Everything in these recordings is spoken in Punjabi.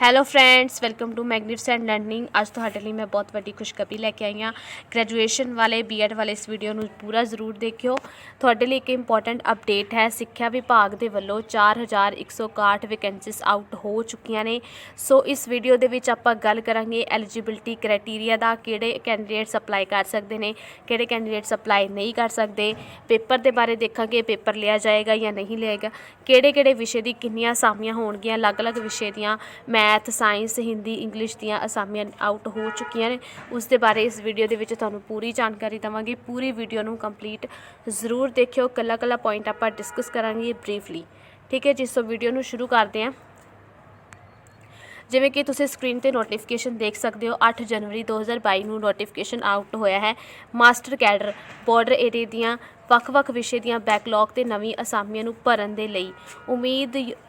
Hello friends, welcome to magnificent learning. ਅੱਜ ਤੁਹਾਡੇ ਲਈ ਮੈਂ ਬਹੁਤ ਵੱਡੀ ਖੁਸ਼ਖਬਰੀ ਲੈ ਕੇ ਆਈ ਹਾਂ। ਗ੍ਰੈਜੂਏਸ਼ਨ ਵਾਲੇ ਬੀਐਡ ਵਾਲੇ ਇਸ ਵੀਡੀਓ ਨੂੰ ਪੂਰਾ ਜ਼ਰੂਰ ਦੇਖਿਓ। ਤੁਹਾਡੇ ਲਈ ਇੱਕ ਇੰਪੋਰਟੈਂਟ ਅਪਡੇਟ ਹੈ। ਸਿੱਖਿਆ ਵਿਭਾਗ ਦੇ ਵੱਲੋਂ 4161 ਵੈਕੈਂਸੀਜ਼ ਆਊਟ ਹੋ ਚੁੱਕੀਆਂ ਨੇ। ਸੋ ਇਸ ਵੀਡੀਓ ਦੇ ਵਿੱਚ ਆਪਾਂ ਗੱਲ ਕਰਾਂਗੇ ਐਲੀਜੀਬਿਲਟੀ ਕ੍ਰਾਈਟੇਰੀਆ ਦਾ, ਕਿਹੜੇ ਕੈਂਡੀਡੇਟਸ ਅਪਲਾਈ ਕਰ ਸਕਦੇ ਨੇ, ਕਿਹੜੇ ਕੈਂਡੀਡੇਟਸ ਅਪਲਾਈ ਨਹੀਂ ਕਰ ਸਕਦੇ। ਪੇਪਰ ਦੇ ਬਾਰੇ ਦੇਖਾਂਗੇ, ਪੇਪਰ ਲਿਆ ਜਾਏਗਾ ਜਾਂ ਨਹੀਂ ਲਿਆਏਗਾ, ਕਿਹੜੇ ਵਿਸ਼ੇ ਦੀ ਕਿੰਨੀਆਂ ਅਸਾਮੀਆਂ ਹੋਣਗੀਆਂ, ਅਲੱਗ-ਅਲੱਗ ਵਿਸ਼ੇ ਦੀਆਂ मैथ साइंस हिंदी इंग्लिश दियाँ असामियां आउट हो चुकियां ने। उस दे बारे इस वीडियो दे विच तुहानूं पूरी जानकारी देवांगी। पूरी वीडियो नूं कंप्लीट जरूर देखियो। कला पॉइंट आपां डिस्कस करांगे ब्रीफली, ठीक है जी। सो वीडियो नूं शुरू करते हैं। जिवें कि तुसीं स्क्रीन ते नोटिफिकेशन देख सकते हो, 8 जनवरी 2022 ਨੂੰ ਨੋਟੀਫਿਕੇਸ਼ਨ ਆਊਟ ਹੋਇਆ ਹੈ। ਮਾਸਟਰ ਕੈਡਰ ਬਾਰਡਰ ਏਰੀਆ ਦੀਆਂ ਵੱਖ-ਵੱਖ ਵਿਸ਼ੇ ਦੀਆਂ ਬੈਕਲੌਗ ਤੇ ਨਵੀਂ ਅਸਾਮੀਆਂ ਨੂੰ ਭਰਨ ਦੇ ਲਈ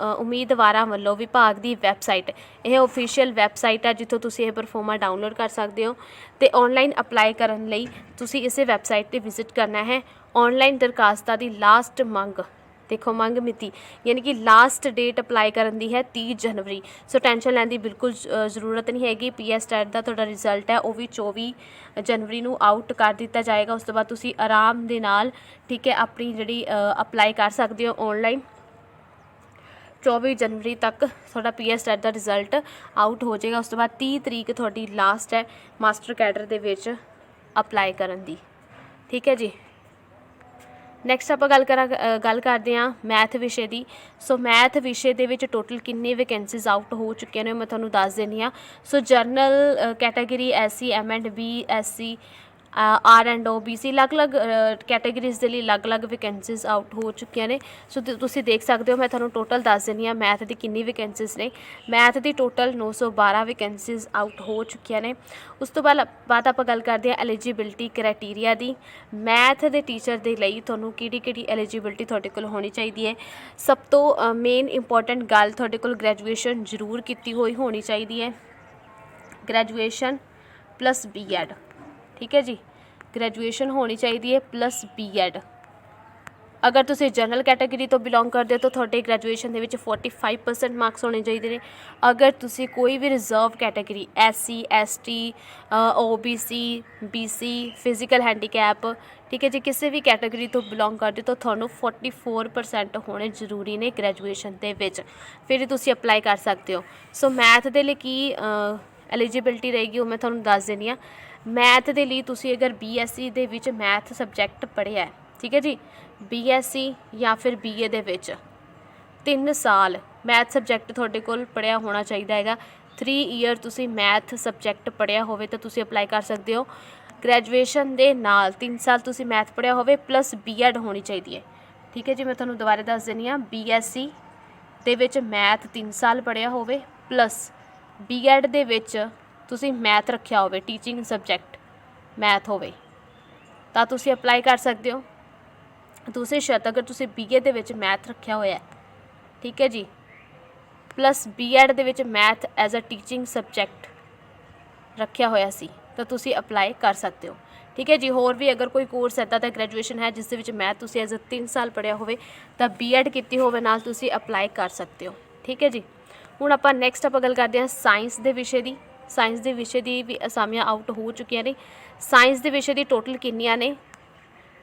ਉਮੀਦਵਾਰਾਂ ਵੱਲੋਂ ਵਿਭਾਗ ਦੀ ਵੈਬਸਾਈਟ, ਇਹ ਓਫੀਸ਼ੀਅਲ ਵੈਬਸਾਈਟ ਹੈ ਜਿੱਥੋਂ ਤੁਸੀਂ ਇਹ ਪਰਫਾਰਮਾ ਡਾਊਨਲੋਡ ਕਰ ਸਕਦੇ ਹੋ ਤੇ ਆਨਲਾਈਨ ਅਪਲਾਈ ਕਰਨ ਲਈ ਤੁਸੀਂ ਇਸੇ ਵੈਬਸਾਈਟ ਤੇ ਵਿਜ਼ਿਟ ਕਰਨਾ ਹੈ। ਆਨਲਾਈਨ ਦਰਖਾਸਤਾਂ ਦੀ ਲਾਸਟ ਮੰਗ देखो मंग मिति यानी कि लास्ट डेट अप्लाई करन दी है 30 जनवरी। सो टेंशन लैन दी बिल्कुल जरूरत नहीं हैगी। PS टैट का तुहाडा रिजल्ट है वो भी 24 जनवरी नूं आउट कर दिता जाएगा। उस तो बाद तुसी आराम दे नाल, ठीक है, अपनी जिहड़ी अप्लाई कर सकते हो ऑनलाइन। 24 जनवरी तक थोड़ा PS टैट का रिजल्ट आउट हो जाएगा। उस तो बाद 30 तरीक थोड़ी लास्ट है मास्टर कैडर दे विच अप्लाई करन दी, ठीक है जी। नैक्सट आप गल करते हैं मैथ विषय की। सो मैथ विषय के विच टोटल किन्नी वैकेंसीज आउट हो चुके हैं मैं तुहानूं दस देनी हाँ। सो general category SC M&B SC R&O BC अलग-अलग कैटेगरीज़ के लिए अलग-अलग वैकेंसीज आउट हो चुकी ने। सो तुसीं देख सकते हो, मैं तुहानूं टोटल दस देनी हाँ मैथ की किन्नी वैकेंसीज ने। मैथ की टोटल 912 वैकेंसीज आउट हो चुकी ने। उस तो बाद आप गल करते हैं एलिजिबिलिटी क्राइटेरिया की। मैथ के टीचर के लिए तुहानूं किहड़ी एलिजिबिलिटी तुहाडे कोल होनी चाहिए है। सब तो मेन इंपॉर्टेंट गल, तुहाडे कोल ग्रैजुएशन जरूर की हुई होनी चाहिए है। ग्रैजुएशन प्लस B.Ed, ठीक है जी। ग्रैजुएशन होनी चाहिए है प्लस B.Ed। अगर तुसीं जनरल कैटेगरी तो बिलोंग करते हो तो थोड़े ग्रैजुएशन के 45% मार्क्स होने चाहिए हैं। अगर तुसीं कोई भी reserve category SC ST OBC BC physical handicap, ठीक है जी, किसी भी कैटेगरी तो बिलोंग करते तो थोनों 44% होने जरूरी ने ग्रैजुएशन के विच, फिर तुसीं अप्लाई कर सकते हो। सो मैथ के लिए की एलिजिबिलिटी रहेगी वो मैं तुहानूं दस देनी हाँ। मैथ के लिए तुसीं अगर BSc दे विच मैथ सबजैक्ट पढ़िया है, ठीक है जी, BSc या फिर BA दे विच 3 साल मैथ सबजैक्ट तुहाडे कोल पढ़िया होना चाहिए हैगा। 3 ईयर तुसीं मैथ सबजैक्ट पढ़िया होवे तो तुसीं अप्लाई कर सकते हो। ग्रैजुएशन दे नाल 3 साल तुसीं मैथ पढ़िया होवे प्लस B.Ed होनी चाहिए है, ठीक है जी। मैं तुहानूं दोबारा दस देनी हाँ। BSc दे विच मैथ 3 साल पढ़िया होवे प्लस B.Ed दे विच तुसीं मैथ रखिया होवे, टीचिंग सबजैक्ट मैथ होवे तां तुसीं अप्लाई कर सकते हो। दूसरी शर्त, अगर तुसीं BA दे विच मैथ रखिया होया है, ठीक है जी, प्लस B.Ed दे विच math as a teaching subject रखिया होया सी तो तुसीं अप्लाई कर सकते हो, ठीक है जी। होर भी अगर कोई कोर्स इदां दा ग्रैजुएशन है जिस दे विच मैथ तुसीं एज अ 3 साल पढ़िया होवे तां B.Ed कीती होवे नाल तुसीं अप्लाई कर सकते हो, ठीक है जी। हुण आपां नैक्सट आपां गल करदे हां साइंस के विषय की। साइंस के विषय की भी असामियां आउट हो चुकियां ने। साइंस के विषय की टोटल किन्नियां ने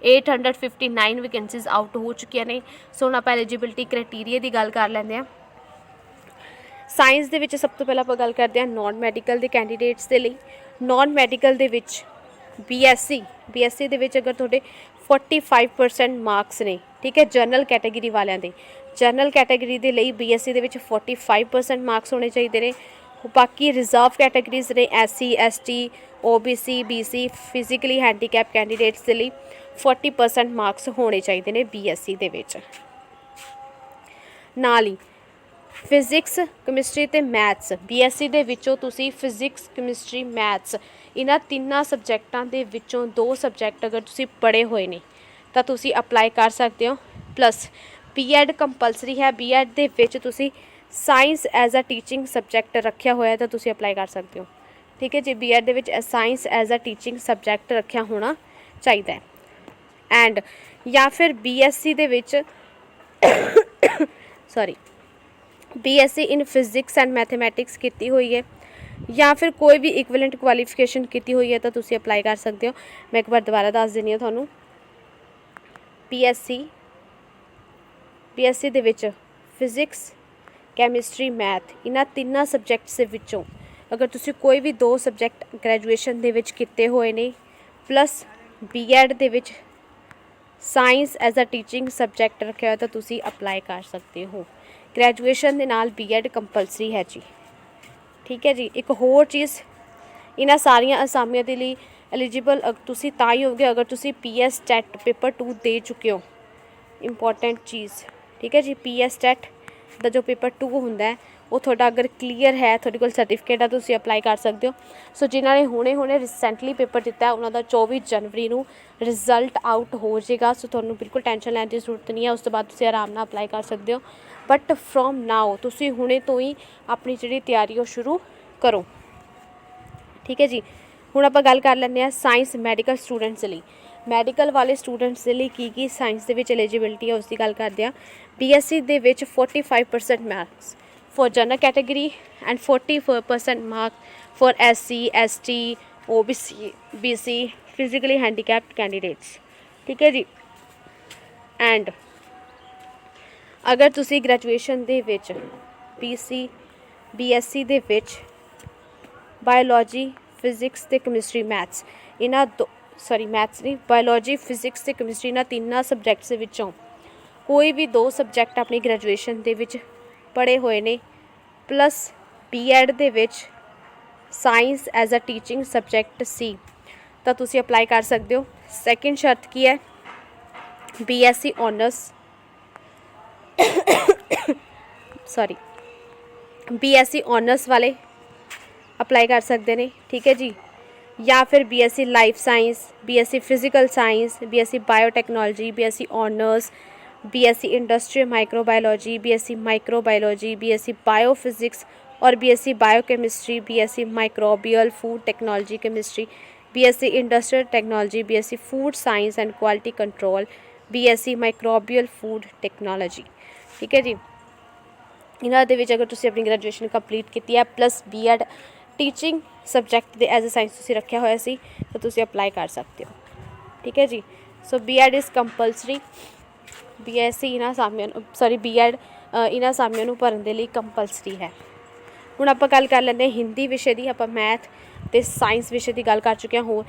859 वैकेंसीज आउट हो चुकियां ने। सो हुण आपां एलिजिबिलिटी क्राइटेरिया की गल कर लैंदे हां। साइंस दे विच सब तो पहला आपां गल करते हैं नॉन मैडिकल के कैंडीडेट्स के लिए। नॉन मैडिकल दे विच BSc दे विच अगर तुहाडे 45% मार्क्स ने, ठीक है, जनरल कैटेगरी वालियां दे, जनरल कैटेगरी के लिए BSc दे विच 45% मार्क्स होने चाहिए ने। बाकी रिजर्व कैटेगरीज ने SC ST OBC BC physically handicap candidates के लिए 40% मार्क्स होने चाहिए ने BSc दे विच। नाल ही फिजिक्स कैमिस्ट्री ते मैथ्स BSc दे विचों तुसी फिजिक्स कैमिस्ट्री मैथ्स इन्हां तिन्नां सबजैक्टां दे विचों 2 सबजैक्ट अगर तुसी पढ़े हुए ने तो तुसी अप्लाई कर सकते हो। प्लस B.Ed कंपलसरी है। B.Ed दे विच तुसी science as a teaching subject रखिया होया तो तुसी अप्लाई कर सकते हो, ठीक है जी। B.Ed दे विच science as a teaching subject रखिया होना चाहिए है। एंड या फिर BSc दे विच sorry BSc in physics and mathematics की हुई है या फिर कोई भी इक्विवेलेंट क्वालिफिकेशन की हुई है तो तुसी अप्लाई कर सकते हो। मैं एक बार दोबारा दस देनी है तुहानू। BSc दे विच फिजिक्स कैमिस्ट्री मैथ इन्हां तिन्नां सबजैक्ट्स दे विचों अगर तुसी कोई भी 2 सबजैक्ट ग्रैजुएशन दे विच कीते होए ने प्लस B.Ed दे विच science as a teaching subject रखा हो तो तुसी अप्लाई कर सकते हो। ग्रैजुएशन दे नाल B.Ed कंपलसरी है जी, ठीक है जी। एक होर चीज़ इन्हां सारियां असामियां दे लई एलिजिबल तुसी तां ही होगे अगर तुसी PS टैट पेपर 2 दे चुके हो। इंपॉर्टेंट चीज़, ठीक है जी। PS टैट दा जो पेपर 2 हुंदा है वो थोड़ा अगर क्लीयर है, थोड़े कोल सर्टिफिकेट है तो तुसी अप्लाई कर सकते हो। सो जिन्होंने हुणे रिसेंटली पेपर दिता है उन्होंने 24 जनवरी नूं रिजल्ट आउट हो जाएगा। सो तुहानूं बिल्कुल टेंशन लैण की जरूरत नहीं है, उस तो बाद तुसी आराम नाल अप्लाई कर सकते हो। बट फ्रॉम नाउ तुसी हुणे तो ही अपनी जिहड़ी तैयारी वो शुरू करो, ठीक है जी। हुण आपां गल कर लैंदे आ साइंस मैडिकल स्टूडेंट्स दे लई। मैडिकल वाले स्टूडेंट्स दे लई की साइंस दे विच एलिजिबिलिटी है उसकी गल करदे आ। BSc दे विच 45% marks for general category and 40% mark for SC ST OBC BC physically handicapped candidates, ठीक है जी। एंड अगर तुसी ग्रैजुएशन दे विच BSc दे विच बायोलॉजी फिजिक्स ते केमिस्ट्री मैथ्स इन्हां मैथ्स नहीं बायोलॉजी फिजिक्स ते केमिस्ट्री इन्हां तिन्नां सबजैक्ट्स दे विचों कोई भी 2 सबजैक्ट अपनी ग्रैजुएशन दे विच पढ़े हुए ने प्लस B.Ed दे विच science as a teaching subject सी तो तुसी अप्लाई कर सकते हो। सैकेंड शर्त की है BSc ऑनर्स BSc ऑनर्स वाले अप्लाई कर सकते हैं, ठीक है जी। या फिर BSc life science, BSc physical science, BSc biotechnology, BSc honours, BSc industrial microbiology, BSc microbiology, BSc biophysics और BSc biochemistry, BSc microbial food technology chemistry, BSc industrial technology, BSc food science and quality control, BSc microbial food technology, ठीक है जी। इन्हां दे विच अगर तुसीं अपनी ग्रैजुएशन कंप्लीट की है प्लस B.Ed टीचिंग सबजैक्ट दे एज अ साइंस तुसीं रखा होया सी तो तुसीं अप्लाई कर सकते हो, ठीक है जी। सो B.Ed इज़ कंपलसरी। BSc इन्हां असामियां B.Ed इन्हां असामियां नूं भरन दे लई कंपलसरी है। हुण आपां गल कर लैंदे हिंदी विशे दी। आपां मैथ ते साइंस विशे दी गल कर चुके हैं। होर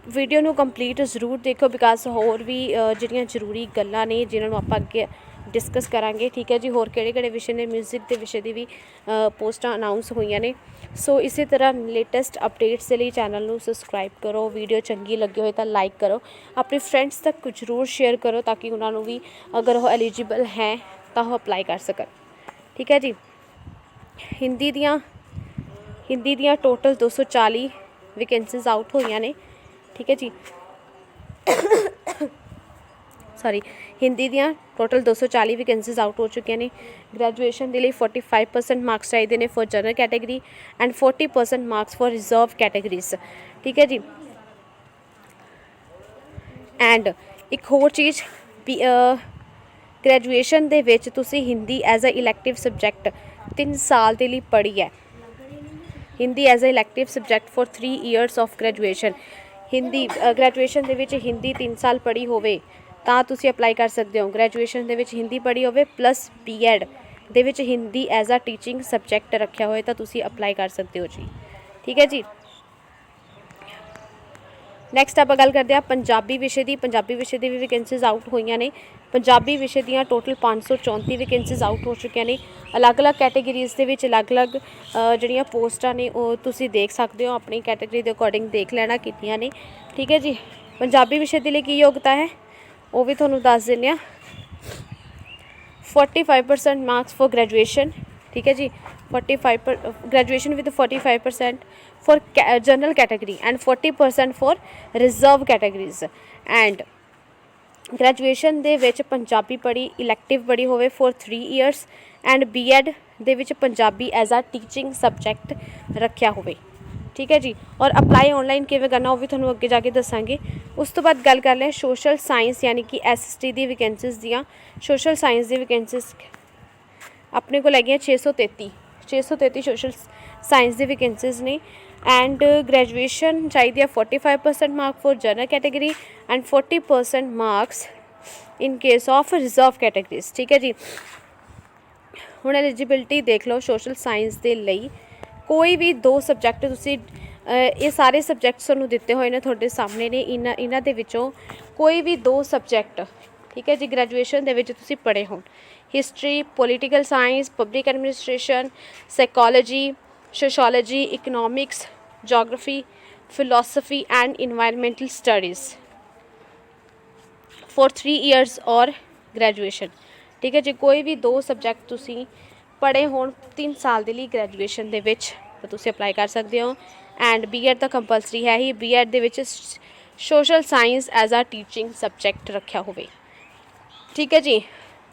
वीडियो नूं कंप्लीट जरूर देखो बिकॉज होर भी जिहड़ियां जरूरी गल्लां ने जिन्हां नूं आपां अग्गे डिस्कस करांगे, ठीक है जी। होर किहड़े विशे ने म्यूजिक के विशे की भी पोस्टां अनाउंस हुई ने। सो इसी तरह लेटेस्ट अपडेट्स के लिए चैनल नूं सबसक्राइब करो। वीडियो चंगी लगी हो तो लाइक करो, अपने फ्रेंड्स तक जरूर शेयर करो ताकि उन्होंने भी अगर वो एलिजिबल हैं तो वो अप्लाई कर सकन, ठीक है जी। हिंदी दियाँ टोटल 240 वैकेंसीज आउट हुई ने, ठीक है जी। हिंदी दियाँ टोटल 240 वैकेंसीज आउट हो चुकी ने। ग्रैजुएशन के लिए 45% मार्क्स चाहिए ने for general category and 40% marks for reserve categories, ठीक है जी। एंड एक होर चीज़ ग्रैजुएशन दे विच तुसी Hindi as a elective subject 3 साल के लिए पढ़ी है। Hindi as a elective subject for 3 years of graduation. Hindi graduation दे विच हिंदी 3 साल पढ़ी होवे ਤਾਂ ਤੁਸੀਂ ਅਪਲਾਈ ਕਰ ਸਕਦੇ ਹੋ। ग्रैजुएशन ਦੇ ਵਿੱਚ ਹਿੰਦੀ ਪੜ੍ਹੀ ਹੋਵੇ प्लस B.Ed ਦੇ ਵਿੱਚ Hindi as a teaching subject ਰੱਖਿਆ ਹੋਏ ਤਾਂ ਤੁਸੀਂ ਅਪਲਾਈ ਕਰ ਸਕਦੇ ਹੋ ਜੀ, ਠੀਕ ਹੈ ਜੀ। ਨੈਕਸਟ ਆਪਾਂ ਗੱਲ ਕਰਦੇ ਹਾਂ ਪੰਜਾਬੀ ਵਿਸ਼ੇ ਦੀ। ਪੰਜਾਬੀ ਵਿਸ਼ੇ ਦੀ ਵੀ ਵੈਕੈਂਸੀਜ਼ ਆਊਟ ਹੋਈਆਂ ਨੇ। ਪੰਜਾਬੀ ਵਿਸ਼ੇ ਦੀਆਂ ਟੋਟਲ 534 ਵੈਕੈਂਸੀਜ਼ ਆਊਟ ਹੋ ਚੁੱਕੀਆਂ ਨੇ। ਅਲੱਗ-ਅਲੱਗ ਕੈਟੇਗਰੀਜ਼ ਦੇ ਵਿੱਚ ਅਲੱਗ-ਅਲੱਗ ਜਿਹੜੀਆਂ ਪੋਸਟਾਂ ਨੇ ਉਹ ਤੁਸੀਂ ਦੇਖ ਸਕਦੇ ਹੋ, ਆਪਣੀ ਕੈਟੇਗਰੀ ਦੇ ਅਕੋਰਡਿੰਗ ਦੇਖ ਲੈਣਾ ਕੀਤੀਆਂ ਨੇ, ਠੀਕ ਹੈ ਜੀ। ਪੰਜਾਬੀ ਵਿਸ਼ੇ ਦੇ ਲਈ ਕੀ ਯੋਗਤਾ ਹੈ वो भी थोड़ा दस दें। 45% मार्क्स फॉर ग्रैजुएशन, ठीक है जी। 45 graduation with 45% for general category and 40% for reserve categories. And graduation दे विच पंजाबी पढ़ी इलैक्टिव पढ़ी होवे फॉर 3 ईयर्स एंड B.Ed दे विच Punjabi as a teaching subject रखा होवे, ठीक है जी। और अप्लाई ऑनलाइन किवें करना वो भी थोड़ा अगे जाके दसांगे। उस तो बाद गल कर लें सोशल साइंस यानी कि SST दी वैकेंसीज दियाँ। सोशल साइंस दी वैकेंसीज ਆਪਣੇ ਕੋਲ ਹੈਗੀਆਂ 633 ਸੋਸ਼ਲ ਸਾਇੰਸ ਦੀ ਵੈਕੈਂਸੀਜ਼ ਨੇ। ਐਂਡ ਗ੍ਰੈਜੂਏਸ਼ਨ ਚਾਹੀਦੀ ਹੈ 45% mark for general category and 40% marks in case of reserve categories. ਠੀਕ ਹੈ ਜੀ। ਹੁਣ ਐਲੀਜੀਬਿਲਟੀ ਦੇਖ ਲਓ ਸੋਸ਼ਲ ਸਾਇੰਸ ਦੇ ਲਈ, ਕੋਈ ਵੀ 2 ਸਬਜੈਕਟ ਤੁਸੀਂ ਇਹ ਸਾਰੇ ਸਬਜੈਕਟਸ ਤੁਹਾਨੂੰ ਦਿੱਤੇ ਹੋਏ ਨੇ ਤੁਹਾਡੇ ਸਾਹਮਣੇ ਨੇ, ਇਹਨਾਂ ਦੇ ਵਿੱਚੋਂ ਕੋਈ ਵੀ 2 ਸਬਜੈਕਟ, ਠੀਕ ਹੈ ਜੀ, ਗ੍ਰੈਜੂਏਸ਼ਨ ਦੇ ਵਿੱਚ ਤੁਸੀਂ ਪੜ੍ਹੇ ਹੋਣ। History, political science, public administration, psychology, sociology, economics, geography, philosophy and environmental studies for 3 years और ग्रैजुएशन। ठीक है जी। कोई भी 2 सब्जैक्ट तुसी पढ़े होण 3 साल ਦੇ ਲਈ ग्रैजुएशन ਦੇ ਵਿੱਚ ਤਾਂ ਤੁਸੀਂ ਅਪਲਾਈ ਕਰ ਸਕਦੇ ਹੋ। ਐਂਡ ਬੀਐਡ ਤਾਂ ਕੰਪਲਸਰੀ ਹੈ ਹੀ, ਬੀਐਡ ਦੇ ਵਿੱਚ social science as a teaching subject ਰੱਖਿਆ ਹੋਵੇ। ਠੀਕ ਹੈ ਜੀ।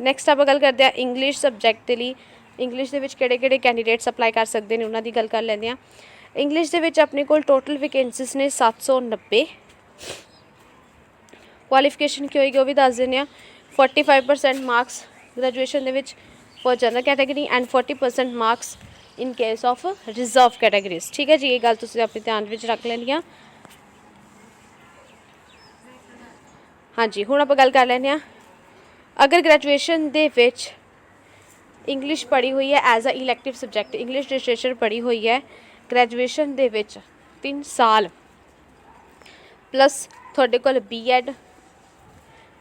ਨੈਕਸਟ ਆਪਾਂ ਗੱਲ ਕਰਦੇ ਹਾਂ ਇੰਗਲਿਸ਼ ਸਬਜੈਕਟ ਦੇ ਲਈ। ਇੰਗਲਿਸ਼ ਦੇ ਵਿੱਚ ਕਿਹੜੇ ਕੈਂਡੀਡੇਟਸ ਅਪਲਾਈ ਕਰ ਸਕਦੇ ਨੇ ਉਹਨਾਂ ਦੀ ਗੱਲ ਕਰ ਲੈਂਦੇ ਹਾਂ। ਇੰਗਲਿਸ਼ ਦੇ ਵਿੱਚ ਆਪਣੇ ਕੋਲ ਟੋਟਲ ਵੈਕੈਂਸੀਜ਼ ਨੇ 790। ਕੁਆਲੀਫਿਕੇਸ਼ਨ ਕੀ ਹੋਏਗੀ ਉਹ ਵੀ ਦੱਸ ਦਿੰਦੇ ਹਾਂ। 45% ਮਾਰਕਸ ਗ੍ਰੈਜੂਏਸ਼ਨ ਦੇ ਵਿੱਚ for general category and 40% marks in case of reserve categories. ਠੀਕ ਹੈ ਜੀ। ਇਹ ਗੱਲ ਤੁਸੀਂ ਆਪਣੇ ਧਿਆਨ ਵਿੱਚ ਰੱਖ ਲੈਣੀ ਆ। ਹਾਂਜੀ, ਹੁਣ ਆਪਾਂ ਗੱਲ ਕਰ ਲੈਂਦੇ ਹਾਂ ਅਗਰ ਗ੍ਰੈਜੂਏਸ਼ਨ ਦੇ ਵਿੱਚ ਇੰਗਲਿਸ਼ ਪੜ੍ਹੀ ਹੋਈ ਹੈ as a elective subject, English literature ਪੜ੍ਹੀ ਹੋਈ ਹੈ ਗ੍ਰੈਜੂਏਸ਼ਨ ਦੇ ਵਿੱਚ 3 ਸਾਲ ਪਲੱਸ ਤੁਹਾਡੇ ਕੋਲ ਬੀਐਡ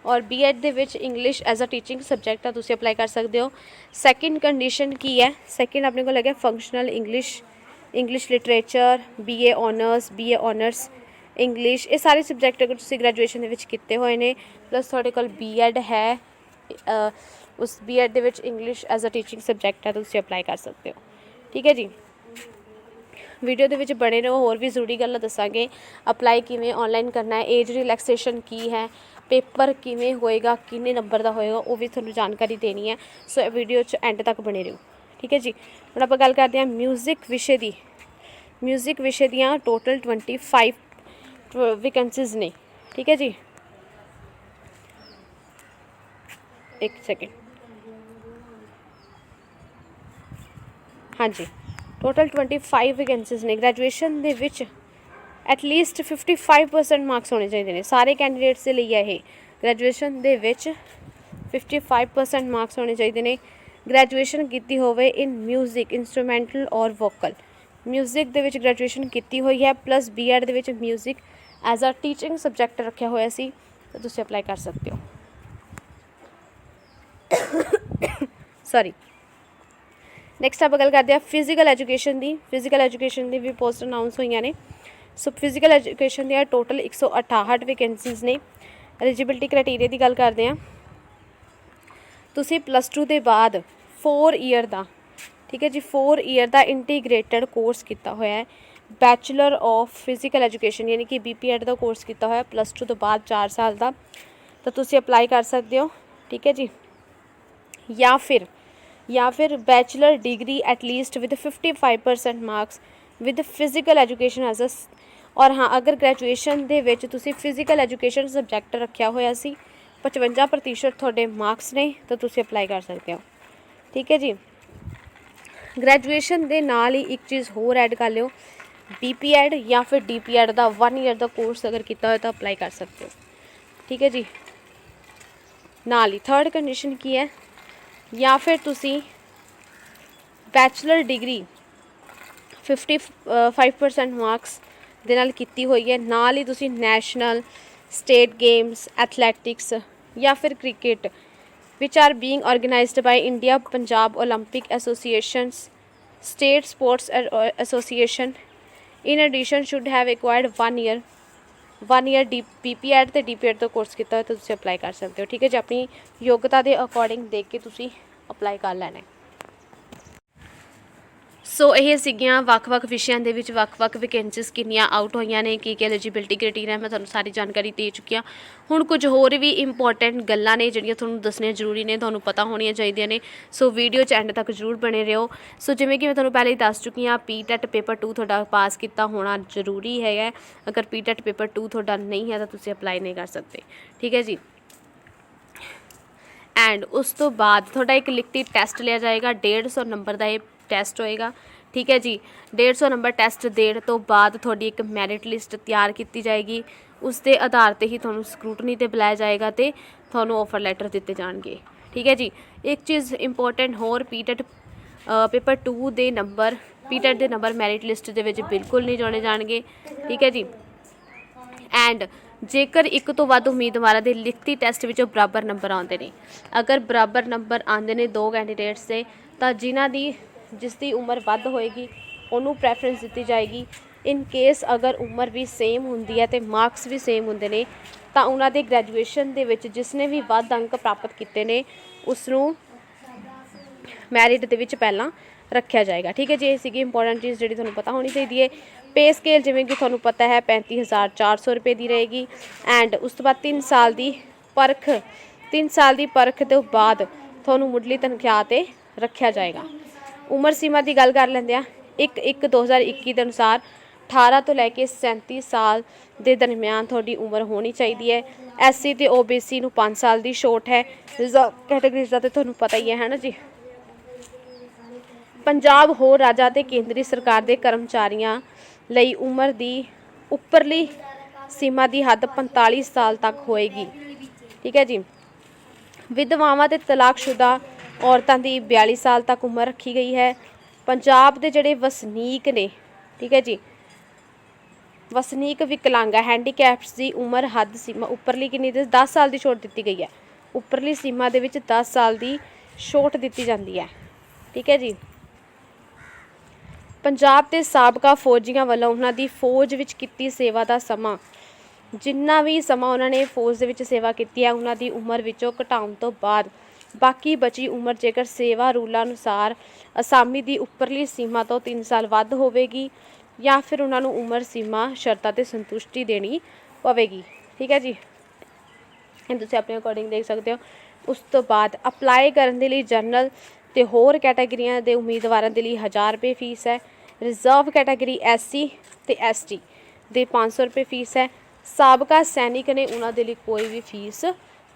ਔਰ ਬੀਐਡ ਦੇ ਵਿੱਚ English as a teaching subject ਆ, ਤੁਸੀਂ ਅਪਲਾਈ ਕਰ ਸਕਦੇ ਹੋ। ਸੈਕਿੰਡ ਕੰਡੀਸ਼ਨ ਕੀ ਹੈ? ਸੈਕਿੰਡ ਆਪਣੇ ਕੋਲ ਹੈਗਾ functional English literature, BA honours English. ਇਹ ਸਾਰੇ ਸਬਜੈਕਟ ਅਗਰ ਤੁਸੀਂ ਗ੍ਰੈਜੂਏਸ਼ਨ ਦੇ ਵਿੱਚ ਕੀਤੇ ਹੋਏ ਨੇ ਪਲੱਸ ਤੁਹਾਡੇ ਕੋਲ ਬੀਐਡ ਹੈ, ਉਸ ਬੀਐਡ ਦੇ ਵਿੱਚ English as a teaching subject ਹੈ, ਤੁਸੀਂ ਅਪਲਾਈ ਕਰ ਸਕਦੇ ਹੋ। ਠੀਕ ਹੈ ਜੀ। ਵੀਡੀਓ ਦੇ ਵਿੱਚ ਬਣੇ ਰਹੋ, ਹੋਰ ਵੀ ਜ਼ਰੂਰੀ ਗੱਲਾਂ ਦੱਸਾਂਗੇ। ਅਪਲਾਈ ਕਿਵੇਂ ਆਨਲਾਈਨ ਕਰਨਾ ਹੈ, ਏਜ ਰਿਲੈਕਸੇਸ਼ਨ ਕੀ ਹੈ, ਪੇਪਰ ਕਿਵੇਂ ਹੋਏਗਾ, ਕਿੰਨੇ ਨੰਬਰ ਦਾ ਹੋਏਗਾ, ਉਹ ਵੀ ਤੁਹਾਨੂੰ ਜਾਣਕਾਰੀ ਦੇਣੀ ਹੈ। ਸੋ ਇਹ ਵੀਡੀਓ 'ਚ ਐਂਡ ਤੱਕ ਬਣੇ ਰਹੋ। ਠੀਕ ਹੈ ਜੀ। ਹੁਣ ਆਪਾਂ ਗੱਲ ਕਰਦੇ ਹਾਂ ਮਿਊਜ਼ਿਕ ਵਿਸ਼ੇ ਦੀ। ਮਿਊਜ਼ਿਕ ਵਿਸ਼ੇ ਦੀਆਂ ਟੋਟਲ 25 ਵੈਕੈਂਸੀਜ਼ ਨੇ। ਠੀਕ ਹੈ ਜੀ। ਇੱਕ ਸੈਕਿੰਡ। ਹਾਂਜੀ, ਟੋਟਲ 25 ਵੈਕੈਂਸੀਜ਼ ਨੇ। ਗ੍ਰੈਜੂਏਸ਼ਨ ਦੇ ਵਿੱਚ ਐਟਲੀਸਟ 55% ਮਾਰਕਸ ਹੋਣੇ ਚਾਹੀਦੇ ਨੇ ਸਾਰੇ ਕੈਂਡੀਡੇਟਸ ਦੇ ਲਈ ਹੈ ਇਹ। ਗ੍ਰੈਜੂਏਸ਼ਨ ਦੇ ਵਿੱਚ 55% ਮਾਰਕਸ ਹੋਣੇ ਚਾਹੀਦੇ ਨੇ। ਗ੍ਰੈਜੂਏਸ਼ਨ ਕੀਤੀ ਹੋਵੇ ਇਨ ਮਿਊਜ਼ਿਕ, ਇੰਸਟਰੂਮੈਂਟਲ ਔਰ ਵੋਕਲ। ਮਿਊਜ਼ਿਕ ਦੇ ਵਿੱਚ ਗ੍ਰੈਜੂਏਸ਼ਨ ਕੀਤੀ ਹੋਈ ਹੈ ਪਲੱਸ ਬੀਐਡ ਦੇ ਵਿੱਚ music as a teaching subject ਰੱਖਿਆ ਹੋਇਆ ਸੀ, ਤਾਂ ਤੁਸੀਂ ਅਪਲਾਈ ਕਰ ਸਕਦੇ ਹੋ। ਸੌਰੀ। ਨੈਕਸਟ ਆਪਾਂ ਗੱਲ ਕਰਦੇ ਹਾਂ ਫਿਜ਼ੀਕਲ ਐਜੂਕੇਸ਼ਨ ਦੀ। ਫਿਜ਼ੀਕਲ ਐਜੂਕੇਸ਼ਨ ਦੀ ਵੀ ਪੋਸਟ ਅਨਾਊਂਸ ਹੋਈਆਂ ਨੇ। ਸੋ ਫਿਜ਼ੀਕਲ ਐਜੂਕੇਸ਼ਨ ਦੀਆਂ ਟੋਟਲ 168 ਵੈਕੈਂਸੀਜ਼ ਨੇ। ਐਲੀਜੀਬਿਲਟੀ ਕ੍ਰਾਈਟੇਰੀਆ ਦੀ ਗੱਲ ਕਰਦੇ ਹਾਂ। ਤੁਸੀਂ +2 ਦੇ ਬਾਅਦ 4 ਈਅਰ ਦਾ, ਠੀਕ ਹੈ ਜੀ, 4 ਈਅਰ ਦਾ ਇੰਟੀਗ੍ਰੇਟਡ ਕੋਰਸ ਕੀਤਾ ਹੋਇਆ ਹੈ। ਬੈਚਲਰ ਆਫ ਫਿਜ਼ੀਕਲ ਐਜੂਕੇਸ਼ਨ ਯਾਨੀ ਕਿ BPEd ਦਾ ਕੋਰਸ ਕੀਤਾ ਹੋਇਆ +2 ਤੋਂ ਬਾਅਦ 4 ਸਾਲ ਦਾ, ਤਾਂ ਤੁਸੀਂ ਅਪਲਾਈ ਕਰ ਸਕਦੇ ਹੋ। ਠੀਕ ਹੈ ਜੀ। ਜਾਂ ਫਿਰ bachelor degree at least with 55% marks with physical education as a. ਔਰ ਹਾਂ, ਅਗਰ ਗ੍ਰੈਜੂਏਸ਼ਨ ਦੇ ਵਿੱਚ ਤੁਸੀਂ ਫਿਜ਼ੀਕਲ ਐਜੂਕੇਸ਼ਨ ਸਬਜੈਕਟ ਰੱਖਿਆ ਹੋਇਆ ਸੀ, 55% ਤੁਹਾਡੇ ਮਾਰਕਸ ਨੇ, ਤਾਂ ਤੁਸੀਂ ਅਪਲਾਈ ਕਰ ਸਕਦੇ ਹੋ। ਠੀਕ ਹੈ ਜੀ। ਗ੍ਰੈਜੂਏਸ਼ਨ ਦੇ ਨਾਲ ਹੀ ਇੱਕ ਚੀਜ਼ ਹੋਰ ਐਡ ਕਰ ਲਿਓ, BPEd ਜਾਂ ਫਿਰ DPEd ਦਾ 1 ਈਅਰ ਦਾ ਕੋਰਸ ਅਗਰ ਕੀਤਾ ਹੋਇਆ ਤਾਂ ਅਪਲਾਈ ਕਰ ਸਕਦੇ ਹੋ। ਠੀਕ ਹੈ ਜੀ। ਨਾਲ ਹੀ ਥਰਡ ਕੰਡੀਸ਼ਨ ਕੀ ਹੈ? ਜਾਂ ਫਿਰ ਤੁਸੀਂ ਬੈਚਲਰ ਡਿਗਰੀ 55% ਮਾਰਕਸ ਦੇ ਨਾਲ ਕੀਤੀ ਹੋਈ ਹੈ, ਨਾਲ ਹੀ ਤੁਸੀਂ ਨੈਸ਼ਨਲ, ਸਟੇਟ ਗੇਮਸ, ਐਥਲੈਟਿਕਸ ਜਾਂ ਫਿਰ cricket which are being organized by India Punjab Olympic Associations, State Sports Association. In addition should have acquired 1 year BPEd ਤੇ DPEd ਦਾ ਕੋਰਸ ਕੀਤਾ ਹੋਇਆ ਤਾਂ ਤੁਸੀਂ ਅਪਲਾਈ ਕਰ ਸਕਦੇ ਹੋ। ਠੀਕ ਹੈ ਜੀ। ਆਪਣੀ ਯੋਗਤਾ ਦੇ ਅਕੋਰਡਿੰਗ ਦੇਖ ਕੇ ਤੁਸੀਂ ਅਪਲਾਈ ਕਰ ਲੈਣਾ ਹੈ। ਸੋ ਇਹ ਸੀਗੀਆਂ ਵੱਖ-ਵੱਖ ਵਿਸ਼ਿਆਂ ਦੇ ਵਿੱਚ ਵੱਖ-ਵੱਖ ਵੈਕੈਂਸੀਜ਼ ਕਿੰਨੀਆਂ ਆਊਟ ਹੋਈਆਂ ਨੇ, ਕੀ ਐਲੀਜੀਬਿਲਟੀ ਕ੍ਰਾਈਟੇਰੀਆ ਮੈਂ ਤੁਹਾਨੂੰ ਸਾਰੀ ਜਾਣਕਾਰੀ ਦੇ ਚੁੱਕੀ ਹਾਂ। ਹੁਣ ਕੁਝ ਹੋਰ ਵੀ ਇੰਪੋਰਟੈਂਟ ਗੱਲਾਂ ਨੇ ਜਿਹੜੀਆਂ ਤੁਹਾਨੂੰ ਦੱਸਣੀਆਂ ਜ਼ਰੂਰੀ ਨੇ, ਤੁਹਾਨੂੰ ਪਤਾ ਹੋਣੀਆਂ ਚਾਹੀਦੀਆਂ ਨੇ। ਸੋ ਵੀਡੀਓ 'ਚ ਐਂਡ ਤੱਕ ਜ਼ਰੂਰ ਬਣੇ ਰਹੋ। ਸੋ ਜਿਵੇਂ ਕਿ ਮੈਂ ਤੁਹਾਨੂੰ ਪਹਿਲੇ ਹੀ ਦੱਸ ਚੁੱਕੀ ਹਾਂ, PTET ਪੇਪਰ 2 ਤੁਹਾਡਾ ਪਾਸ ਕੀਤਾ ਹੋਣਾ ਜ਼ਰੂਰੀ ਹੈਗਾ। ਅਗਰ PTET ਪੇਪਰ 2 ਤੁਹਾਡਾ ਨਹੀਂ ਹੈ ਤਾਂ ਤੁਸੀਂ ਅਪਲਾਈ ਨਹੀਂ ਕਰ ਸਕਦੇ। ਠੀਕ ਹੈ ਜੀ। ਐਂਡ ਉਸ ਤੋਂ ਬਾਅਦ ਤੁਹਾਡਾ ਇੱਕ ਲਿਖਤੀ ਟੈਸਟ ਲਿਆ ਜਾਏਗਾ। 150 ਨੰਬਰ ਦਾ ਇਹ ਟੈਸਟ ਹੋਏਗਾ, ਠੀਕ ਹੈ ਜੀ। 150 ਨੰਬਰ ਟੈਸਟ ਦੇਣ ਤੋਂ ਬਾਅਦ ਤੁਹਾਡੀ ਇੱਕ ਮੈਰਿਟ ਲਿਸਟ ਤਿਆਰ ਕੀਤੀ ਜਾਏਗੀ। ਉਸ ਦੇ ਆਧਾਰ 'ਤੇ ਹੀ ਤੁਹਾਨੂੰ ਸਕਰੂਟਨੀ 'ਤੇ ਬੁਲਾਇਆ ਜਾਏਗਾ ਅਤੇ ਤੁਹਾਨੂੰ ਆਫਰ ਲੈਟਰ ਦਿੱਤੇ ਜਾਣਗੇ, ਠੀਕ ਹੈ ਜੀ। ਇੱਕ ਚੀਜ਼ ਇੰਪੋਰਟੈਂਟ ਹੋਰ, ਪੀਟੈਟ ਪੇਪਰ 2 ਦੇ ਨੰਬਰ, ਪੀਟੈਟ ਦੇ ਨੰਬਰ ਮੈਰਿਟ ਲਿਸਟ ਦੇ ਵਿੱਚ ਬਿਲਕੁਲ ਨਹੀਂ ਜੋੜੇ ਜਾਣਗੇ, ਠੀਕ ਹੈ ਜੀ। ਐਂਡ ਜੇਕਰ ਇੱਕ ਤੋਂ ਵੱਧ ਉਮੀਦਵਾਰਾਂ ਦੇ ਲਿਖਤੀ ਟੈਸਟ ਵਿੱਚੋਂ ਬਰਾਬਰ ਨੰਬਰ ਆਉਂਦੇ ਨੇ, ਅਗਰ ਬਰਾਬਰ ਨੰਬਰ ਆਉਂਦੇ ਨੇ 2 ਕੈਂਡੀਡੇਟਸ ਦੇ, ਤਾਂ ਜਿਸ ਦੀ ਉਮਰ ਵੱਧ ਹੋਏਗੀ ਉਹਨੂੰ ਪ੍ਰੈਫਰੈਂਸ ਦਿੱਤੀ ਜਾਏਗੀ। ਇਨ ਕੇਸ ਅਗਰ ਉਮਰ ਵੀ ਸੇਮ ਹੁੰਦੀ ਹੈ ਅਤੇ ਮਾਰਕਸ ਵੀ ਸੇਮ ਹੁੰਦੇ ਨੇ, ਤਾਂ ਉਹਨਾਂ ਦੇ ਗ੍ਰੈਜੂਏਸ਼ਨ ਦੇ ਵਿੱਚ ਜਿਸ ਨੇ ਵੀ ਵੱਧ ਅੰਕ ਪ੍ਰਾਪਤ ਕੀਤੇ ਨੇ ਉਸ ਨੂੰ ਮੈਰਿਟ ਦੇ ਵਿੱਚ ਪਹਿਲਾਂ ਰੱਖਿਆ ਜਾਏਗਾ, ਠੀਕ ਹੈ ਜੀ। ਇਹ ਸੀਗੀ ਇੰਪੋਰਟੈਂਟ ਚੀਜ਼ ਜਿਹੜੀ ਤੁਹਾਨੂੰ ਪਤਾ ਹੋਣੀ ਚਾਹੀਦੀ ਹੈ। ਪੇ ਸਕੇਲ ਜਿਵੇਂ ਕਿ ਤੁਹਾਨੂੰ ਪਤਾ ਹੈ 35,400 ਰੁਪਏ ਦੀ ਰਹੇਗੀ। ਐਂਡ ਉਸ ਤੋਂ ਬਾਅਦ 3 ਸਾਲ ਦੀ ਪਰਖ ਤੋਂ ਬਾਅਦ ਤੁਹਾਨੂੰ ਮੁੱਢਲੀ ਤਨਖਾਹ 'ਤੇ ਰੱਖਿਆ ਜਾਏਗਾ। ਉਮਰ ਸੀਮਾ ਦੀ ਗੱਲ ਕਰ ਲੈਂਦੇ ਹਾਂ। 1/1/2021 ਦੇ ਅਨੁਸਾਰ 18 ਤੋਂ ਲੈ ਕੇ 37 ਸਾਲ ਦੇ ਦਰਮਿਆਨ ਤੁਹਾਡੀ ਉਮਰ ਹੋਣੀ ਚਾਹੀਦੀ ਹੈ। SC ਅਤੇ OBC ਨੂੰ 5 ਸਾਲ ਦੀ ਛੋਟ ਹੈ। ਰਿਜ਼ਰਵ ਕੈਟਾਗਰੀਜ਼ ਦਾ ਤਾਂ ਤੁਹਾਨੂੰ ਪਤਾ ਹੀ ਹੈ ਨਾ ਜੀ। ਪੰਜਾਬ ਹੋਰ ਰਾਜਾਂ ਅਤੇ ਕੇਂਦਰੀ ਸਰਕਾਰ ਦੇ ਕਰਮਚਾਰੀਆਂ ਲਈ ਉਮਰ ਦੀ ਉੱਪਰਲੀ ਸੀਮਾ ਦੀ ਹੱਦ 45 ਸਾਲ ਤੱਕ ਹੋਏਗੀ, ਠੀਕ ਹੈ ਜੀ। ਵਿਧਵਾਵਾਂ ਅਤੇ ਤਲਾਕਸ਼ੁਦਾ ਔਰਤਾਂ ਦੀ 42 ਸਾਲ ਤੱਕ ਉਮਰ ਰੱਖੀ ਗਈ ਹੈ। ਪੰਜਾਬ ਦੇ ਜਿਹੜੇ ਵਸਨੀਕ ਨੇ, ਠੀਕ ਹੈ ਜੀ, ਵਸਨੀਕ ਵਿਕਲਾਂਗਾ ਹੈਂਡੀਕੈਪਸ ਦੀ ਉਮਰ ਹੱਦ ਸੀਮਾ ਉੱਪਰਲੀ ਕਿੰਨੀ 10 ਸਾਲ ਦੀ ਛੋਟ ਦਿੱਤੀ ਗਈ ਹੈ। ਉੱਪਰਲੀ ਸੀਮਾ ਦੇ ਵਿੱਚ 10 ਸਾਲ ਦੀ ਛੋਟ ਦਿੱਤੀ ਜਾਂਦੀ ਹੈ, ਠੀਕ ਹੈ ਜੀ। ਪੰਜਾਬ ਦੇ ਸਾਬਕਾ ਫੌਜੀਆਂ ਵੱਲੋਂ ਉਹਨਾਂ ਦੀ ਫੌਜ ਵਿੱਚ ਕੀਤੀ ਸੇਵਾ ਦਾ ਸਮਾਂ, ਜਿੰਨਾ ਵੀ ਸਮਾਂ ਉਹਨਾਂ ਨੇ ਫੌਜ ਦੇ ਵਿੱਚ ਸੇਵਾ ਕੀਤੀ ਹੈ, ਉਹਨਾਂ ਦੀ ਉਮਰ ਵਿੱਚੋਂ ਘਟਾਉਣ ਤੋਂ ਬਾਅਦ ਬਾਕੀ ਬਚੀ ਉਮਰ ਜੇਕਰ ਸੇਵਾ ਰੂਲਾਂ ਅਨੁਸਾਰ ਅਸਾਮੀ ਦੀ ਉੱਪਰਲੀ ਸੀਮਾ ਤੋਂ 3 ਸਾਲ ਵੱਧ ਹੋਵੇਗੀ ਜਾਂ ਫਿਰ ਉਹਨਾਂ ਨੂੰ ਉਮਰ ਸੀਮਾ ਸ਼ਰਤਾਂ 'ਤੇ ਸੰਤੁਸ਼ਟੀ ਦੇਣੀ ਪਵੇਗੀ, ਠੀਕ ਹੈ ਜੀ। ਇਹ ਤੁਸੀਂ ਆਪਣੇ ਅਕੋਰਡਿੰਗ ਦੇਖ ਸਕਦੇ ਹੋ। ਉਸ ਤੋਂ ਬਾਅਦ ਅਪਲਾਈ ਕਰਨ ਦੇ ਲਈ ਜਨਰਲ ਅਤੇ ਹੋਰ ਕੈਟਾਗਰੀਆਂ ਦੇ ਉਮੀਦਵਾਰਾਂ ਦੇ ਲਈ 1000 ਰੁਪਏ ਫੀਸ ਹੈ। ਰਿਜ਼ਰਵ ਕੈਟਾਗਰੀ SC ਅਤੇ ST ਦੇ 500 ਰੁਪਏ ਫੀਸ ਹੈ। ਸਾਬਕਾ ਸੈਨਿਕ ਨੇ ਉਹਨਾਂ ਦੇ ਲਈ ਕੋਈ ਵੀ ਫੀਸ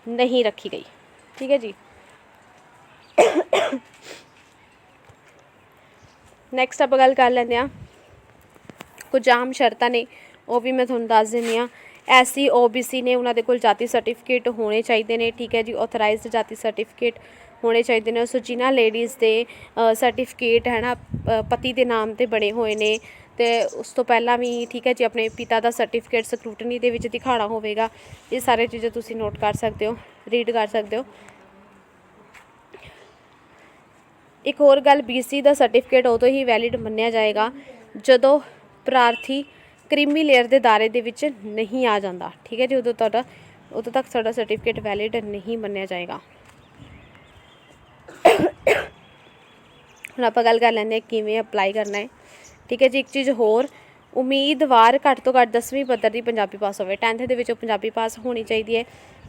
ਨਹੀਂ ਰੱਖੀ ਗਈ, ਠੀਕ ਹੈ ਜੀ। ਨੈਕਸਟ ਆਪਾਂ ਗੱਲ ਕਰ ਲੈਂਦੇ ਹਾਂ। ਕੁਝ ਆਮ ਸ਼ਰਤਾਂ ਨੇ, ਉਹ ਵੀ ਮੈਂ ਤੁਹਾਨੂੰ ਦੱਸ ਦਿੰਦੀ ਹਾਂ। SC OBC ਨੇ ਉਹਨਾਂ ਦੇ ਕੋਲ ਜਾਤੀ ਸਰਟੀਫਿਕੇਟ ਹੋਣੇ ਚਾਹੀਦੇ ਨੇ, ਠੀਕ ਹੈ ਜੀ। ਆਥੋਰਾਈਜ਼ਡ ਜਾਤੀ ਸਰਟੀਫਿਕੇਟ ਹੋਣੇ ਚਾਹੀਦੇ ਨੇ। ਸੋ ਜਿਨ੍ਹਾਂ ਲੇਡੀਜ਼ ਦੇ ਸਰਟੀਫਿਕੇਟ ਹੈ ਨਾ ਪਤੀ ਦੇ ਨਾਮ 'ਤੇ ਬਣੇ ਹੋਏ ਨੇ, ਅਤੇ ਉਸ ਤੋਂ ਪਹਿਲਾਂ ਵੀ, ਠੀਕ ਹੈ ਜੀ, ਆਪਣੇ ਪਿਤਾ ਦਾ ਸਰਟੀਫਿਕੇਟ ਸਕਰੂਟਨੀ ਦੇ ਵਿੱਚ ਦਿਖਾਉਣਾ ਹੋਵੇਗਾ। ਇਹ ਸਾਰੇ ਚੀਜ਼ਾਂ ਤੁਸੀਂ ਨੋਟ ਕਰ ਸਕਦੇ ਹੋ, ਰੀਡ ਕਰ ਸਕਦੇ ਹੋ। ਇੱਕ ਹੋਰ ਗੱਲ, BC ਦਾ ਸਰਟੀਫਿਕੇਟ ਉਦੋਂ ਹੀ ਵੈਲਿਡ ਮੰਨਿਆ ਜਾਏਗਾ ਜਦੋਂ ਪ੍ਰਾਰਥੀ ਕ੍ਰੀਮੀ ਲੇਅਰ ਦੇ ਦਾਇਰੇ ਦੇ ਵਿੱਚ ਨਹੀਂ ਆ ਜਾਂਦਾ, ਠੀਕ ਹੈ ਜੀ। ਉਦੋਂ ਤੱਕ ਸਾਡਾ ਸਰਟੀਫਿਕੇਟ ਵੈਲਿਡ ਨਹੀਂ ਮੰਨਿਆ ਜਾਏਗਾ। ਹੁਣ ਆਪਾਂ ਗੱਲ ਕਰ ਲੈਂਦੇ ਹਾਂ ਕਿਵੇਂ ਅਪਲਾਈ ਕਰਨਾ ਹੈ, ਠੀਕ ਹੈ ਜੀ। ਇੱਕ ਚੀਜ਼ ਹੋਰ, ਉਮੀਦਵਾਰ ਘੱਟ ਤੋਂ ਘੱਟ 10ਵੀਂ ਪੱਧਰ ਦੀ ਪੰਜਾਬੀ ਪਾਸ ਹੋਵੇ। 10th ਦੇ ਵਿੱਚੋਂ ਪੰਜਾਬੀ ਪਾਸ ਹੋਣੀ ਚਾਹੀਦੀ ਹੈ।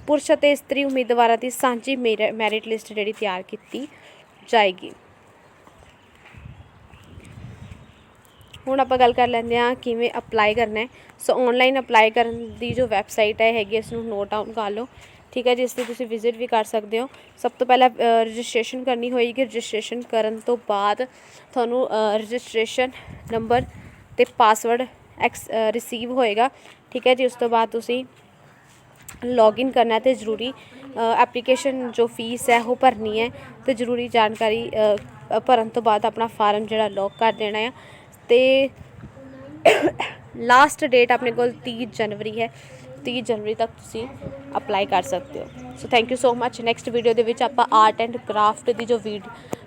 ਪੁਰਸ਼ ਅਤੇ ਇਸਤਰੀ ਉਮੀਦਵਾਰਾਂ ਦੀ ਸਾਂਝੀ ਮੈਰਿਟ ਲਿਸਟ ਜਿਹੜੀ ਤਿਆਰ ਕੀਤੀ ਜਾਏਗੀ। ਹੁਣ ਆਪਾਂ ਗੱਲ ਕਰ ਲੈਂਦੇ ਹਾਂ ਕਿਵੇਂ ਅਪਲਾਈ ਕਰਨਾ ਹੈ। ਸੋ ਔਨਲਾਈਨ ਅਪਲਾਈ ਕਰਨ ਦੀ ਜੋ ਵੈਬਸਾਈਟ ਹੈ ਹੈਗੀ, ਇਸ ਨੂੰ ਨੋਟ ਡਾਊਨ ਕਰ ਲਓ, ਠੀਕ ਹੈ ਜੀ। ਇਸ 'ਤੇ ਤੁਸੀਂ ਵਿਜ਼ਿਟ ਵੀ ਕਰ ਸਕਦੇ ਹੋ। ਸਭ ਤੋਂ ਪਹਿਲਾਂ ਰਜਿਸਟ੍ਰੇਸ਼ਨ ਕਰਨੀ ਹੋਏਗੀ। ਰਜਿਸਟ੍ਰੇਸ਼ਨ ਕਰਨ ਤੋਂ ਬਾਅਦ ਤੁਹਾਨੂੰ ਰਜਿਸਟ੍ਰੇਸ਼ਨ ਨੰਬਰ ਅਤੇ ਪਾਸਵਰਡ ਰਿਸੀਵ ਹੋਏਗਾ, ਠੀਕ ਹੈ ਜੀ। ਉਸ ਤੋਂ ਬਾਅਦ ਤੁਸੀਂ ਲੌਗਇਨ ਕਰਨਾ ਅਤੇ ਜ਼ਰੂਰੀ ਐਪਲੀਕੇਸ਼ਨ ਜੋ ਫੀਸ ਹੈ ਉਹ ਭਰਨੀ ਹੈ, ਅਤੇ ਜ਼ਰੂਰੀ ਜਾਣਕਾਰੀ ਭਰਨ ਤੋਂ ਬਾਅਦ ਆਪਣਾ ਫਾਰਮ ਜਿਹੜਾ ਲੌਕ ਕਰ ਦੇਣਾ ਆ। ਅਤੇ ਲਾਸਟ ਡੇਟ ਆਪਣੇ ਕੋਲ 30 ਜਨਵਰੀ ਹੈ। 30 ਜਨਵਰੀ ਤੱਕ ਤੁਸੀਂ ਅਪਲਾਈ ਕਰ ਸਕਦੇ ਹੋ। So thank you so much. Next video ਦੇ ਵਿੱਚ ਆਪਾਂ ਆਰਟ ਐਂਡ ਕਰਾਫਟ ਦੀ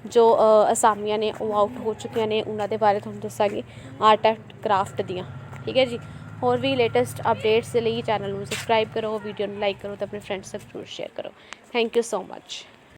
ਜੋ ਅਸਾਮੀਆਂ ਨੇ ਉਹ ਆਊਟ ਹੋ ਚੁੱਕੀਆਂ ਨੇ, ਉਹਨਾਂ ਦੇ ਬਾਰੇ ਤੁਹਾਨੂੰ ਦੱਸਾਂਗੀ, ਆਰਟ ਐਂਡ ਕਰਾਫਟ ਦੀਆਂ, ਠੀਕ ਹੈ ਜੀ। ਹੋਰ ਵੀ ਲੇਟੈਸਟ ਅਪਡੇਟਸ ਦੇ ਲਈ ਚੈਨਲ ਨੂੰ ਸਬਸਕ੍ਰਾਈਬ ਕਰੋ, ਵੀਡੀਓ ਨੂੰ ਲਾਈਕ ਕਰੋ ਅਤੇ ਆਪਣੇ ਫਰੈਂਡਸ ਤੱਕ ਜ਼ਰੂਰ ਸ਼ੇਅਰ ਕਰੋ। Thank you so much.